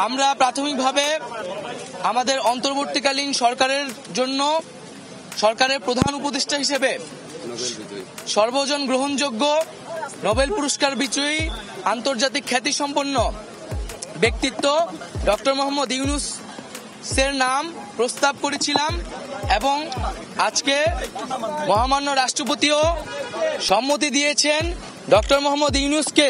আমরা প্রাথমিকভাবে আমাদের অন্তর্বর্তীকালীন সরকারের জন্য সরকারের প্রধান উপদেষ্টা হিসেবে সর্বজন গ্রহণযোগ্য নোবেল পুরস্কার বিজয়ী আন্তর্জাতিক খ্যাতিসম্পন্ন ব্যক্তিত্ব ডক্টর মোহাম্মদ ইউনূসের নাম প্রস্তাব করেছিলাম এবং আজকে মহামান্য রাষ্ট্রপতিও সম্মতি দিয়েছেন ডক্টর মোহাম্মদ ইউনূসকে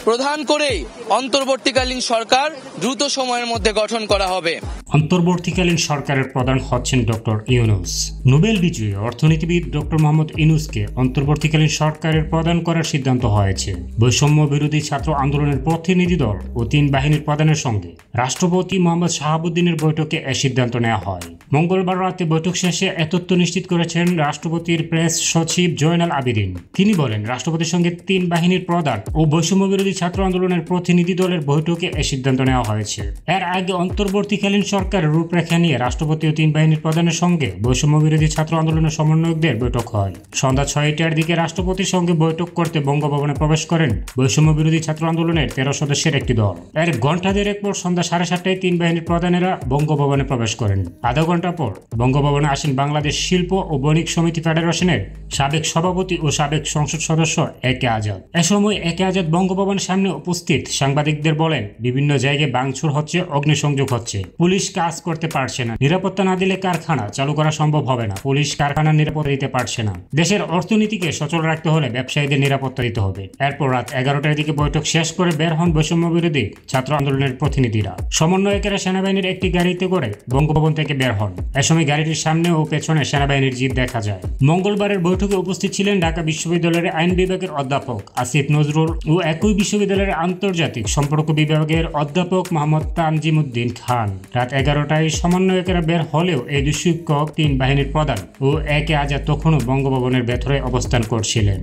প্রধান করেই অন্তর্বর্তীকালীন সরকার দ্রুত সময়ের মধ্যে গঠন করা হবে। অন্তর্বর্তীকালীন সরকারের প্রধান হচ্ছেন ডক্টর ইউনূস। নোবেল বিজয়ী অর্থনীতিবিদ ডক্টর মোহাম্মদ ইউনূসকে অন্তর্বর্তীকালীন সরকারের প্রধান করার সিদ্ধান্ত হয়েছে। বৈষম্য বিরোধী ছাত্র আন্দোলনের প্রতিনিধি দল ও ৩ বাহিনীর প্রধানের সঙ্গে রাষ্ট্রপতি মোহাম্মদ শাহাবুদ্দিনের বৈঠকে এ সিদ্ধান্ত নেওয়া হয়। মঙ্গলবার রাতে বৈঠক শেষে এ তথ্য নিশ্চিত করেছেন রাষ্ট্রপতির প্রেস সচিব জয়নাল আবেদিন। তিনি বলেন, রাষ্ট্রপতির সঙ্গে ৩ বাহিনীর প্রধান ও বৈষম্য বিরোধী ছাত্র আন্দোলনের প্রতিনিধি দলের বৈঠকে এ সিদ্ধান্ত নেওয়া হয়েছে। এর আগে অন্তর্বর্তীকালীন সরকারের রূপরেখা নিয়ে রাষ্ট্রপতি ও ৩ বাহিনীর প্রধানের সঙ্গে বৈষম্য বিরোধী ছাত্র আন্দোলনের সমন্বয়কদের বৈঠক হয়। সন্ধ্যা ৬টার দিকে রাষ্ট্রপতির সঙ্গে বৈঠক করতে বঙ্গভবনে প্রবেশ করেন বৈষম্য বিরোধী ছাত্র আন্দোলনের ১৩ সদস্যের একটি দল। এর ঘণ্টা দেড়েক পর সন্ধ্যা ৭:৩০টায় ৩ বাহিনীর প্রধানেরা বঙ্গভবনে প্রবেশ করেন। আধা ঘণ্টা পর বঙ্গভবনে আসেন বাংলাদেশ শিল্প ও বণিক সমিতি ফেডারেশনের সাবেক সভাপতি ও সাবেক সংসদ সদস্য একে আজাদ। এ সময় একে আজাদ বঙ্গভবনের সামনে উপস্থিত সাংবাদিকদের বলেন, বিভিন্ন জায়গায় ভাঙচুর হচ্ছে, অগ্নিসংযোগ হচ্ছে, পুলিশ কাজ করতে পারছে না, নিরাপত্তা না দিলে কারখানা চালু করা সম্ভব হবে না, পুলিশ কারখানার নিরাপত্তা দিতে পারছে না, দেশের অর্থনীতিকে সচল রাখতে হলে ব্যবসায়ীদের নিরাপত্তা দিতে হবে। এরপর রাত 11টার দিকে বৈঠক শেষ করে বের হন বৈষম্য বিরোধী ছাত্র আন্দোলনের প্রতিনিধিরা। সমন্বয়কেরা সেনাবাহিনীর একটি গাড়িতে করে বঙ্গভবন থেকে বের হন। এ সময় গাড়িটির সামনে ও পেছনে সেনাবাহিনীর জিপ দেখা যায়। মঙ্গলবারের বৈঠকে উপস্থিত ছিলেন ঢাকা বিশ্ববিদ্যালয়ের আইন বিভাগের অধ্যাপক আসিফ নজরুল ও একই বিশ্ববিদ্যালয়ের আন্তর্জাতিক সম্পর্ক বিভাগের অধ্যাপক মোহাম্মদ তানজিমুদ্দিন খান। রাত 11টায় সমন্বয়কেরা বের হলেও এই 2 শিক্ষক 3 বাহিনীর প্রধান ও একে আজাদ তখনও বঙ্গভবনের ভেতরে অবস্থান করছিলেন।